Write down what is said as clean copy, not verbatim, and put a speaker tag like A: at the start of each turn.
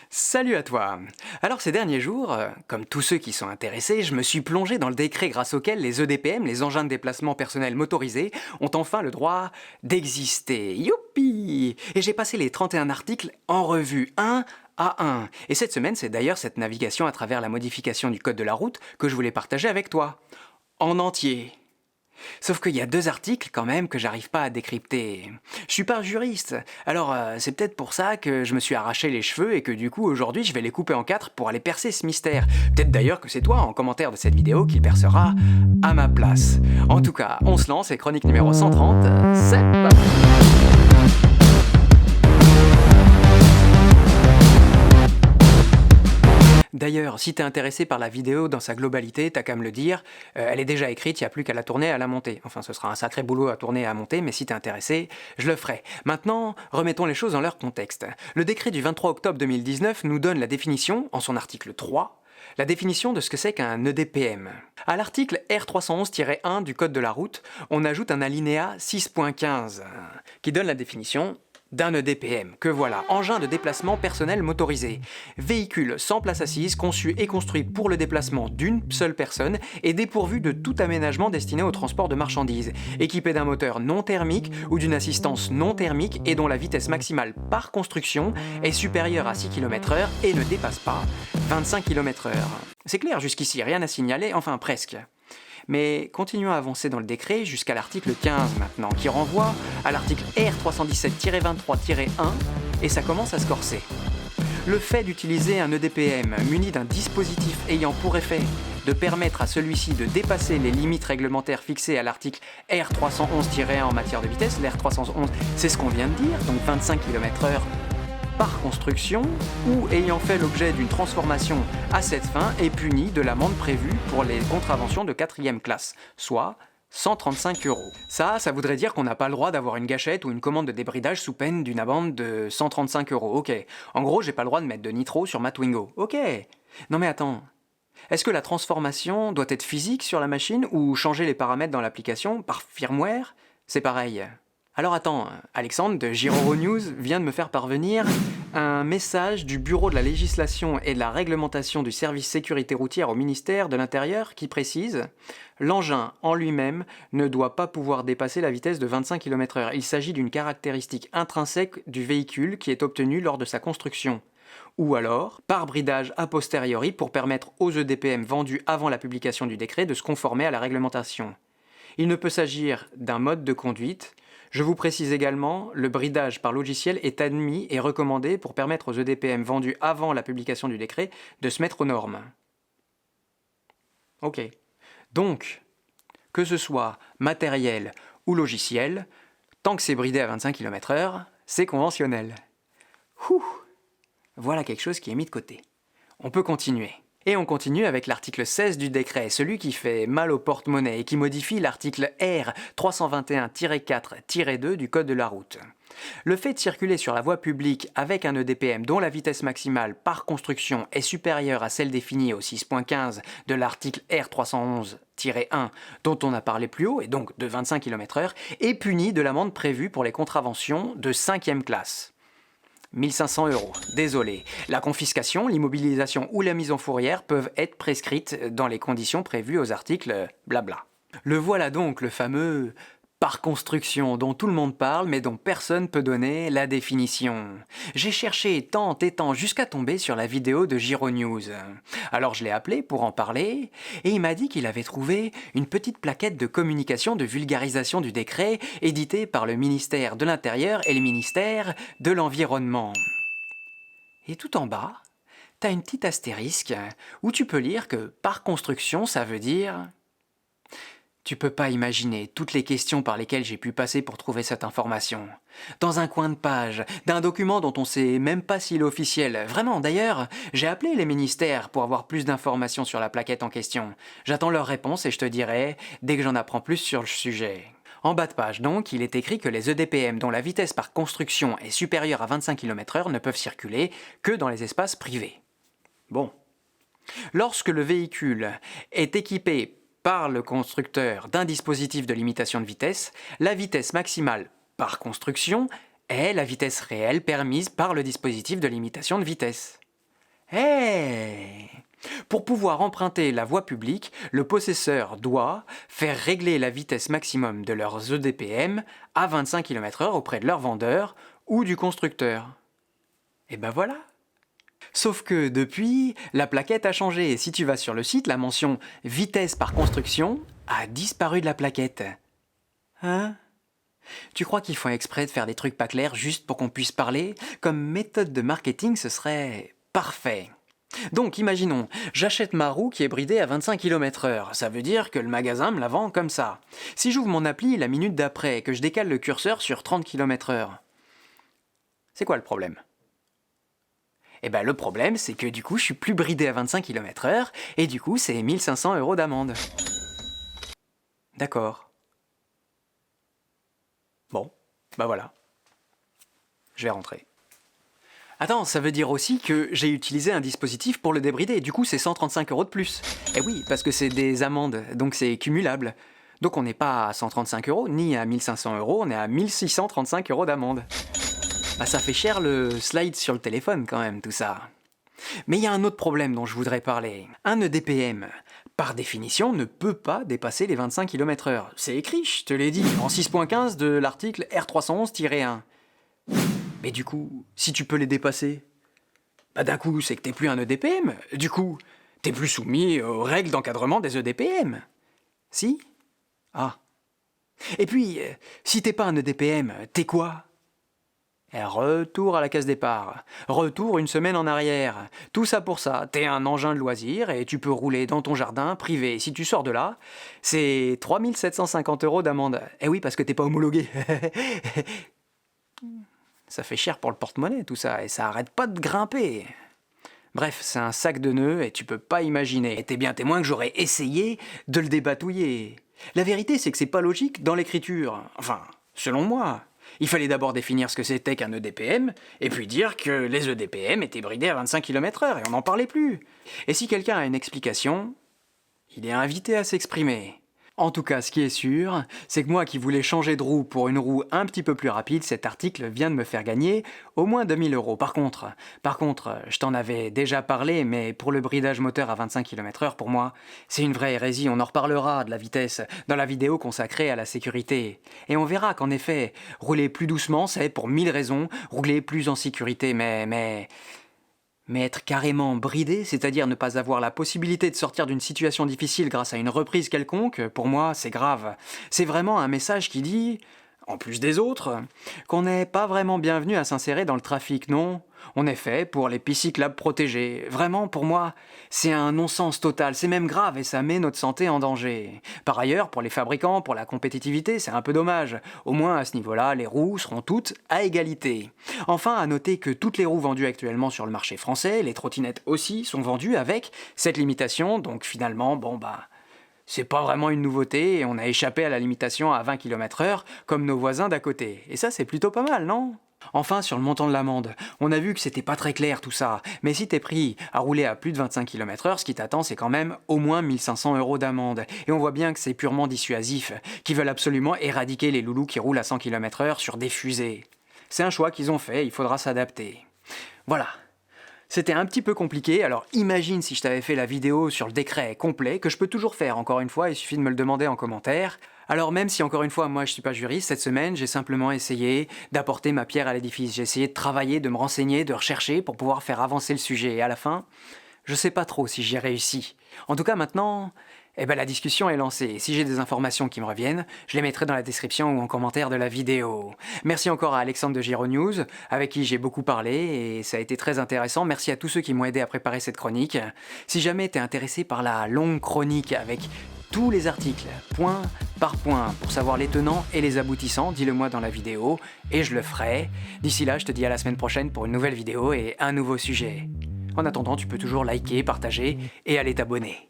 A: Salut à toi. Alors ces derniers jours, comme tous ceux qui sont intéressés, je me suis plongé dans le décret grâce auquel les EDPM, les engins de déplacement personnel motorisés, ont enfin le droit d'exister. Youpi! Et j'ai passé les 31 articles en revue, un à un. Et cette semaine, c'est d'ailleurs cette navigation à travers la modification du code de la route que je voulais partager avec toi. En entier. Sauf qu'il y a deux articles quand même que j'arrive pas à décrypter. Je suis pas juriste, alors c'est peut-être pour ça que je me suis arraché les cheveux et que du coup aujourd'hui je vais les couper en quatre pour aller percer ce mystère. Peut-être d'ailleurs que c'est toi en commentaire de cette vidéo qui le percera à ma place. En tout cas, on se lance et chronique numéro 130, c'est parti. D'ailleurs, si t'es intéressé par la vidéo dans sa globalité, t'as qu'à me le dire. Elle est déjà écrite, il n'y a plus qu'à la tourner et à la monter. Enfin, ce sera un sacré boulot à tourner et à monter, mais si t'es intéressé, je le ferai. Maintenant, remettons les choses dans leur contexte. Le décret du 23 octobre 2019 nous donne la définition, en son article 3, la définition de ce que c'est qu'un EDPM. À l'article R311-1 du Code de la route, on ajoute un alinéa 6.15 qui donne la définition d'un EDPM, que voilà, engin de déplacement personnel motorisé. Véhicule sans place assise, conçu et construit pour le déplacement d'une seule personne et dépourvu de tout aménagement destiné au transport de marchandises, équipé d'un moteur non thermique ou d'une assistance non thermique et dont la vitesse maximale par construction est supérieure à 6 km/h et ne dépasse pas 25 km/h. C'est clair jusqu'ici, rien à signaler, enfin presque. Mais continuons à avancer dans le décret jusqu'à l'article 15 maintenant, qui renvoie à l'article R317-23-1, et ça commence à se corser. Le fait d'utiliser un EDPM muni d'un dispositif ayant pour effet de permettre à celui-ci de dépasser les limites réglementaires fixées à l'article R311-1 en matière de vitesse, l'R311 c'est ce qu'on vient de dire, donc 25 km/h par construction ou ayant fait l'objet d'une transformation à cette fin est puni de l'amende prévue pour les contraventions de 4e classe, soit 135 €. Ça voudrait dire qu'on n'a pas le droit d'avoir une gâchette ou une commande de débridage sous peine d'une amende de 135 €. Ok. En gros, j'ai pas le droit de mettre de nitro sur ma Twingo. Ok. Non mais attends. Est-ce que la transformation doit être physique sur la machine ou changer les paramètres dans l'application par firmware? C'est pareil. Alors attends, Alexandre de Giro News vient de me faire parvenir un message du Bureau de la législation et de la réglementation du service sécurité routière au ministère de l'Intérieur qui précise « L'engin en lui-même ne doit pas pouvoir dépasser la vitesse de 25 km/h. Il s'agit d'une caractéristique intrinsèque du véhicule qui est obtenue lors de sa construction. » Ou alors, par bridage a posteriori pour permettre aux EDPM vendus avant la publication du décret de se conformer à la réglementation. Il ne peut s'agir d'un mode de conduite. Je vous précise également, le bridage par logiciel est admis et recommandé pour permettre aux EDPM vendus avant la publication du décret de se mettre aux normes. Ok. Donc, que ce soit matériel ou logiciel, tant que c'est bridé à 25 km/h, c'est conventionnel. Ouh. Voilà quelque chose qui est mis de côté. On peut continuer. Et on continue avec l'article 16 du décret, celui qui fait mal au porte-monnaie et qui modifie l'article R 321-4-2 du Code de la route. Le fait de circuler sur la voie publique avec un EDPM dont la vitesse maximale par construction est supérieure à celle définie au 6.15 de l'article R 311-1 dont on a parlé plus haut, et donc de 25 km/h, est puni de l'amende prévue pour les contraventions de 5e classe. 1500 €. Désolé. La confiscation, l'immobilisation ou la mise en fourrière peuvent être prescrites dans les conditions prévues aux articles blabla. Le voilà donc, le fameux par construction dont tout le monde parle mais dont personne peut donner la définition. J'ai cherché tant et tant jusqu'à tomber sur la vidéo de Giro News. Alors je l'ai appelé pour en parler et il m'a dit qu'il avait trouvé une petite plaquette de communication de vulgarisation du décret édité par le ministère de l'Intérieur et le ministère de l'Environnement. Et tout en bas, t'as une petite astérisque où tu peux lire que par construction ça veut dire... Tu peux pas imaginer toutes les questions par lesquelles j'ai pu passer pour trouver cette information. Dans un coin de page, d'un document dont on sait même pas s'il est officiel. Vraiment, d'ailleurs, j'ai appelé les ministères pour avoir plus d'informations sur la plaquette en question. J'attends leur réponse et je te dirai dès que j'en apprends plus sur le sujet. En bas de page donc, il est écrit que les EDPM dont la vitesse par construction est supérieure à 25 km/h ne peuvent circuler que dans les espaces privés. Bon. Lorsque le véhicule est équipé par le constructeur d'un dispositif de limitation de vitesse, la vitesse maximale par construction est la vitesse réelle permise par le dispositif de limitation de vitesse. Hey! Pour pouvoir emprunter la voie publique, le possesseur doit faire régler la vitesse maximum de leurs EDPM à 25 km/h auprès de leur vendeur ou du constructeur. Et ben voilà! Sauf que depuis, la plaquette a changé et si tu vas sur le site, la mention vitesse par construction a disparu de la plaquette. Hein? Tu crois qu'ils font exprès de faire des trucs pas clairs juste pour qu'on puisse parler? Comme méthode de marketing, ce serait parfait. Donc imaginons, j'achète ma roue qui est bridée à 25 km/h, ça veut dire que le magasin me la vend comme ça. Si j'ouvre mon appli la minute d'après et que je décale le curseur sur 30 km/h, c'est quoi le problème? Eh ben le problème c'est que du coup je suis plus bridé à 25 km/h et du coup c'est 1500 € d'amende. D'accord. Bon, bah voilà. Je vais rentrer. Attends, ça veut dire aussi que j'ai utilisé un dispositif pour le débrider, du coup c'est 135 € de plus. Eh oui, parce que c'est des amendes, donc c'est cumulable. Donc on n'est pas à 135 € ni à 1500 €, on est à 1635 € d'amende. Bah ça fait cher le slide sur le téléphone quand même, tout ça. Mais il y a un autre problème dont je voudrais parler. Un EDPM, par définition, ne peut pas dépasser les 25 km/h. C'est écrit, je te l'ai dit, en 6.15 de l'article R311-1. Mais du coup, si tu peux les dépasser, bah d'un coup, c'est que t'es plus un EDPM. Du coup, t'es plus soumis aux règles d'encadrement des EDPM. Si? Ah. Et puis, si t'es pas un EDPM, t'es quoi? Retour à la case départ. Retour une semaine en arrière. Tout ça pour ça. T'es un engin de loisir et tu peux rouler dans ton jardin privé. Si tu sors de là, c'est 3750 € d'amende. Eh oui, parce que t'es pas homologué. Ça fait cher pour le porte-monnaie tout ça, et ça arrête pas de grimper. Bref, c'est un sac de nœuds et tu peux pas imaginer. Et t'es bien témoin que j'aurais essayé de le débatouiller. La vérité, c'est que c'est pas logique dans l'écriture. Enfin, selon moi. Il fallait d'abord définir ce que c'était qu'un EDPM, et puis dire que les EDPM étaient bridés à 25 km/h, et on n'en parlait plus. Et si quelqu'un a une explication, il est invité à s'exprimer. En tout cas, ce qui est sûr, c'est que moi qui voulais changer de roue pour une roue un petit peu plus rapide, cet article vient de me faire gagner au moins 2000 €. Par contre, je t'en avais déjà parlé, mais pour le bridage moteur à 25 km/h, pour moi, c'est une vraie hérésie. On en reparlera de la vitesse dans la vidéo consacrée à la sécurité. Et on verra qu'en effet, rouler plus doucement, c'est pour 1000 raisons, rouler plus en sécurité, mais être carrément bridé, c'est-à-dire ne pas avoir la possibilité de sortir d'une situation difficile grâce à une reprise quelconque, pour moi, c'est grave. C'est vraiment un message qui dit, en plus des autres, qu'on n'est pas vraiment bienvenu à s'insérer dans le trafic, non? On est fait pour les pistes cyclables protégées. Vraiment, pour moi, c'est un non-sens total, c'est même grave et ça met notre santé en danger. Par ailleurs, pour les fabricants, pour la compétitivité, c'est un peu dommage. Au moins, à ce niveau-là, les roues seront toutes à égalité. Enfin, à noter que toutes les roues vendues actuellement sur le marché français, les trottinettes aussi, sont vendues avec cette limitation, donc finalement, c'est pas vraiment une nouveauté et on a échappé à la limitation à 20 km/h comme nos voisins d'à côté. Et ça, c'est plutôt pas mal, non? Enfin, sur le montant de l'amende, on a vu que c'était pas très clair tout ça, mais si t'es pris à rouler à plus de 25 km/h, ce qui t'attend c'est quand même au moins 1500 € d'amende. Et on voit bien que c'est purement dissuasif, qu'ils veulent absolument éradiquer les loulous qui roulent à 100 km/h sur des fusées. C'est un choix qu'ils ont fait, il faudra s'adapter. Voilà. C'était un petit peu compliqué, alors imagine si je t'avais fait la vidéo sur le décret complet, que je peux toujours faire encore une fois, il suffit de me le demander en commentaire. Alors même si encore une fois moi je suis pas juriste, cette semaine j'ai simplement essayé d'apporter ma pierre à l'édifice. J'ai essayé de travailler, de me renseigner, de rechercher pour pouvoir faire avancer le sujet. Et à la fin, je sais pas trop si j'y ai réussi. En tout cas maintenant, la discussion est lancée. Et si j'ai des informations qui me reviennent, je les mettrai dans la description ou en commentaire de la vidéo. Merci encore à Alexandre de Gironews, avec qui j'ai beaucoup parlé et ça a été très intéressant. Merci à tous ceux qui m'ont aidé à préparer cette chronique. Si jamais tu es intéressé par la longue chronique avec tous les articles, point par point, pour savoir les tenants et les aboutissants, dis-le moi dans la vidéo et je le ferai. D'ici là, je te dis à la semaine prochaine pour une nouvelle vidéo et un nouveau sujet. En attendant, tu peux toujours liker, partager et aller t'abonner.